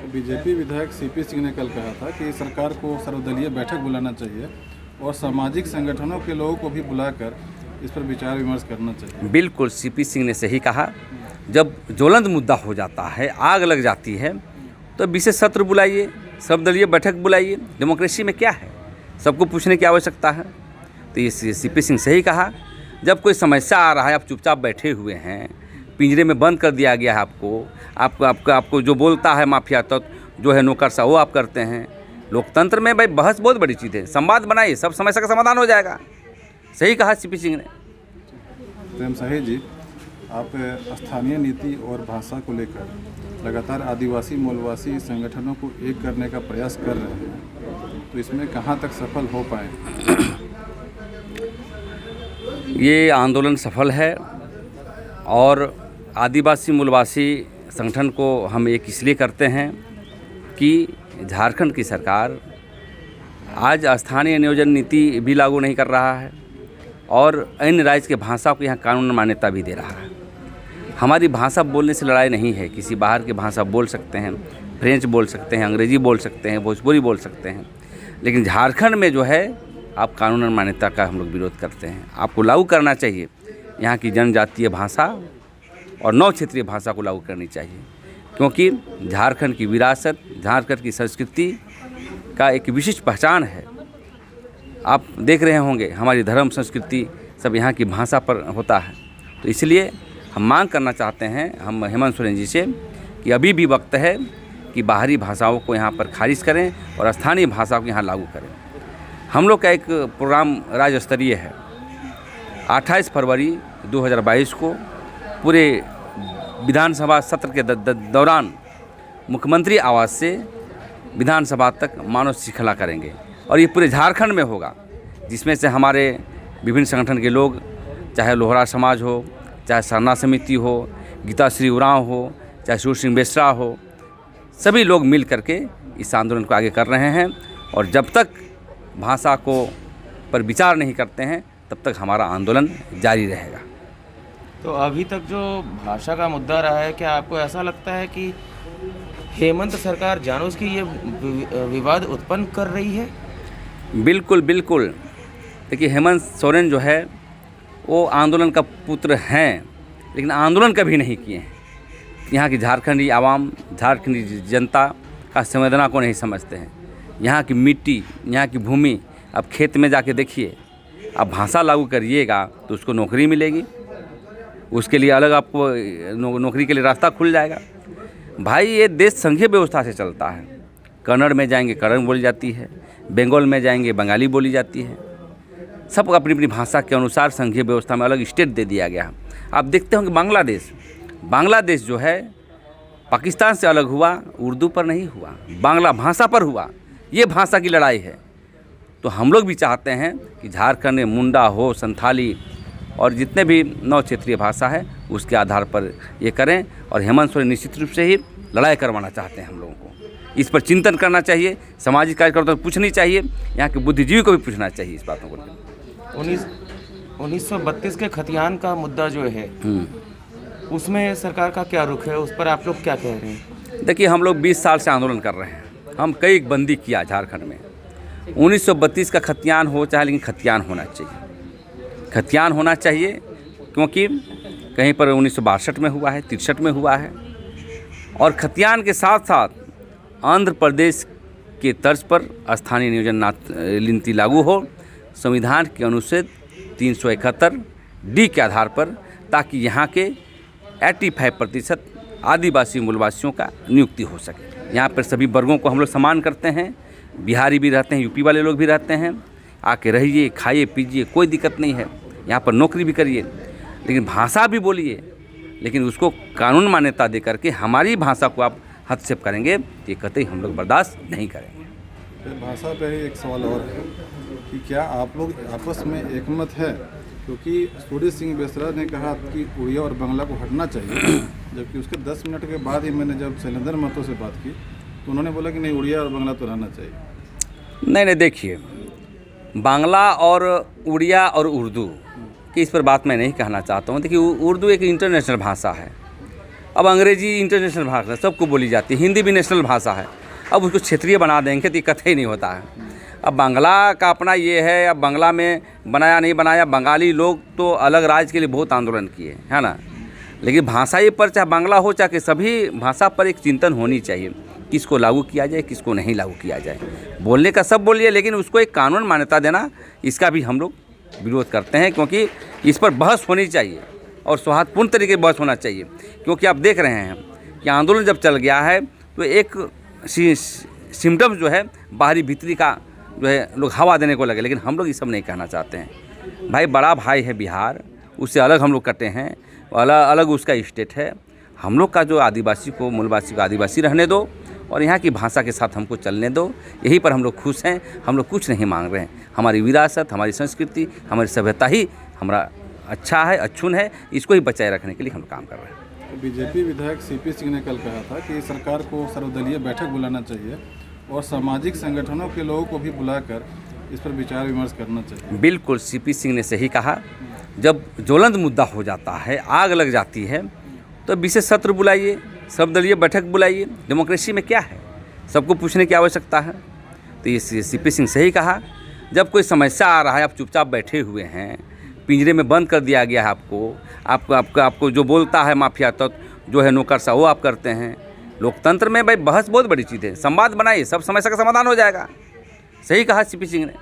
BJP विधायक CP Singh ने कल कहा था कि सरकार को सर्वदलीय बैठक बुलाना चाहिए और सामाजिक संगठनों के लोगों को भी बुलाकर इस पर विचार विमर्श करना चाहिए। बिल्कुल सीपी सिंह ने सही कहा। जब ज्वलंत मुद्दा हो जाता है, आग लग जाती है, तो विशेष सत्र बुलाइए, सर्वदलीय बैठक बुलाइए। डेमोक्रेसी में क्या है, सबको पूछने की आवश्यकता है। तो ये सीपी सिंह सही कहा। जब कोई समस्या आ रहा है, आप चुपचाप बैठे हुए हैं, पिंजरे में बंद कर दिया गया है आपको जो बोलता है माफिया तत्व जो है नौकरशाह, वो आप करते हैं। लोकतंत्र में भाई बहस बहुत बड़ी चीज़ है, संवाद बनाइए, सब समस्या का समाधान हो जाएगा। सही कहा सीपी सिंह ने। प्रेम साही जी, आप स्थानीय नीति और भाषा को लेकर लगातार आदिवासी मूलवासी संगठनों को एक करने का प्रयास कर रहे हैं, तो इसमें कहाँ तक सफल हो पाए? ये आंदोलन सफल है और आदिवासी मूलवासी संगठन को हम एक इसलिए करते हैं कि झारखंड की सरकार आज स्थानीय नियोजन नीति भी लागू नहीं कर रहा है और अन्य राज्य के भाषा को यहाँ कानून मान्यता भी दे रहा है। हमारी भाषा बोलने से लड़ाई नहीं है। किसी बाहर की भाषा बोल सकते हैं, फ्रेंच बोल सकते हैं, अंग्रेजी बोल सकते हैं, भोजपुरी बोल सकते हैं, लेकिन झारखंड में जो है आप कानून मान्यता का हम लोग विरोध करते हैं। आपको लागू करना चाहिए यहाँ की जनजातीय भाषा और नौ क्षेत्रीय भाषा को लागू करनी चाहिए, क्योंकि झारखंड की विरासत, झारखंड की संस्कृति का एक विशिष्ट पहचान है। आप देख रहे होंगे हमारी धर्म संस्कृति सब यहाँ की भाषा पर होता है। तो इसलिए हम मांग करना चाहते हैं हम हेमंत सोरेन जी से कि अभी भी वक्त है कि बाहरी भाषाओं को यहाँ पर खारिज करें और स्थानीय भाषा को यहाँ लागू करें। हम लोग का एक प्रोग्राम राज्य स्तरीय है। 28 फरवरी 2022 को पूरे विधानसभा सत्र के दौरान मुख्यमंत्री आवास से विधानसभा तक मानव श्रृंखला करेंगे और ये पूरे झारखंड में होगा, जिसमें से हमारे विभिन्न संगठन के लोग, चाहे लोहरा समाज हो, चाहे सरना समिति हो, गीता श्री उरांव हो, चाहे सूर्य सिंह बेसरा हो, सभी लोग मिल करके इस आंदोलन को आगे कर रहे हैं। और जब तक भाषा को पर विचार नहीं करते हैं तब तक हमारा आंदोलन जारी रहेगा। तो अभी तक जो भाषा का मुद्दा रहा है, क्या आपको ऐसा लगता है कि हेमंत सरकार जानबूझ के ये विवाद उत्पन्न कर रही है? बिल्कुल बिल्कुल। देखिए, हेमंत सोरेन जो है वो आंदोलन का पुत्र हैं, लेकिन आंदोलन कभी नहीं किए हैं। यहाँ की झारखंडी आवाम, झारखंडी जनता का संवेदना को नहीं समझते हैं। यहाँ की मिट्टी, यहाँ की भूमि, अब खेत में जाके देखिए, अब भाषा लागू करिएगा तो उसको नौकरी मिलेगी, उसके लिए अलग आपको नौकरी के लिए रास्ता खुल जाएगा। भाई, ये देश संघीय व्यवस्था से चलता है। कन्नड़ में जाएंगे कन्नड़ बोली जाती है, बंगाल में जाएंगे बंगाली बोली जाती है। सब अपनी अपनी भाषा के अनुसार संघीय व्यवस्था में अलग स्टेट दे दिया गया है। आप देखते होंगे बांग्लादेश जो है पाकिस्तान से अलग हुआ, उर्दू पर नहीं हुआ, बांग्ला भाषा पर हुआ। ये भाषा की लड़ाई है। तो हम लोग भी चाहते हैं कि झारखंड में मुंडा हो, संथाली और जितने भी नौ क्षेत्रीय भाषा है उसके आधार पर ये करें। और हेमंत सोरेन निश्चित रूप से ही लड़ाई करवाना चाहते हैं। हम लोगों को इस पर चिंतन करना चाहिए, सामाजिक कार्यकर्ताओं को पूछनी चाहिए, यहाँ के बुद्धिजीवी को भी पूछना चाहिए इस बातों को। 1932 के खतियान का मुद्दा जो है उसमें सरकार का क्या रुख है, उस पर आप लोग क्या कह रहे हैं? देखिए, हम लोग 20 साल से आंदोलन कर रहे हैं। हम कई बंदी किया झारखंड में। 1932 का खतियान हो चाहे, लेकिन खतियान होना चाहिए। खतियान होना चाहिए क्योंकि कहीं पर 1962 में हुआ है, 63 में हुआ है। और खतियान के साथ साथ आंध्र प्रदेश के तर्ज पर स्थानीय नियोजन नीति लागू हो, संविधान के अनुच्छेद 371 डी के आधार पर, ताकि यहाँ के 85% आदिवासी मूलवासियों का नियुक्ति हो सके। यहाँ पर सभी वर्गों को हम लोग समान करते हैं। बिहारी भी रहते हैं, यूपी वाले लोग भी रहते हैं। आके रहिए, खाइए, पीजिए, कोई दिक्कत नहीं है। यहाँ पर नौकरी भी करिए, लेकिन भाषा भी बोलिए, लेकिन उसको कानून मान्यता दे करके हमारी भाषा को आप हस्तक्षेप करेंगे, ये कतई हम लोग बर्दाश्त नहीं करेंगे। भाषा पे ही एक सवाल और है कि क्या आप लोग आपस में एकमत है? क्योंकि सूर्य सिंह बेसरा ने कहा कि उड़िया और बांग्ला को हटना चाहिए, जबकि उसके 10 मिनट के बाद ही मैंने जब शैलेंद्र महतो से बात की तो उन्होंने बोला कि नहीं, उड़िया और बांग्ला तो रहना चाहिए। नहीं, देखिए, बांग्ला और उड़िया और उर्दू की इस पर बात मैं नहीं कहना चाहता हूँ। देखिए, उर्दू एक इंटरनेशनल भाषा है। अब अंग्रेजी इंटरनेशनल भाषा सबको बोली जाती है, हिंदी भी नेशनल भाषा है। अब उसको क्षेत्रीय बना देंगे तो ये कतई नहीं होता है। अब बांग्ला का अपना ये है, अब बांग्ला में बनाया नहीं बनाया, बंगाली लोग तो अलग राज्य के लिए बहुत आंदोलन किए, है ना। लेकिन भाषाई पर चाहे बांग्ला हो चाहे सभी भाषा पर एक चिंतन होनी चाहिए, किसको लागू किया जाए किसको नहीं लागू किया जाए। बोलने का सब बोलिए, लेकिन उसको एक कानून मान्यता देना, इसका भी हम लोग विरोध करते हैं, क्योंकि इस पर बहस होनी चाहिए और सौहार्दपूर्ण तरीके से बहस होना चाहिए। क्योंकि आप देख रहे हैं कि आंदोलन जब चल गया है तो एक सिम्टम्स जो है बाहरी भीतरी का जो है लोग हवा देने को लगे, लेकिन हम लोग ये सब नहीं कहना चाहते हैं। भाई बड़ा भाई है बिहार, उससे अलग हम लोग कटे हैं, अलग अलग उसका स्टेट है। हम लोग का जो आदिवासी को, मूलवासी को आदिवासी रहने दो और यहाँ की भाषा के साथ हमको चलने दो, यही पर हम लोग खुश हैं। हम लोग कुछ नहीं मांग रहे हैं। हमारी विरासत, हमारी संस्कृति, हमारी सभ्यता ही हमारा अच्छा है, अच्छुन है, इसको ही बचाए रखने के लिए हम काम कर रहे हैं। बीजेपी विधायक सीपी सिंह ने कल कहा था कि सरकार को सर्वदलीय बैठक बुलाना चाहिए और सामाजिक संगठनों के लोगों को भी बुलाकर इस पर विचार विमर्श करना चाहिए। बिल्कुल सीपी सिंह ने सही कहा। जब ज्वलंत मुद्दा हो जाता है, आग लग जाती है, तो विशेष सत्र बुलाइए, सर्वदलीय बैठक बुलाइए। डेमोक्रेसी में क्या है, सबको पूछने की आवश्यकता है। तो ये सीपी सिंह सही कहा। जब कोई समस्या आ रहा है, आप चुपचाप बैठे हुए हैं, पिंजरे में बंद कर दिया गया है आपको जो बोलता है माफिया तत्व जो है नौकर सा, वो आप करते हैं। लोकतंत्र में भाई बहस बहुत बड़ी चीज़ है, संवाद बनाइए, सब समस्या का समाधान हो जाएगा। सही कहा सीपी सिंह ने।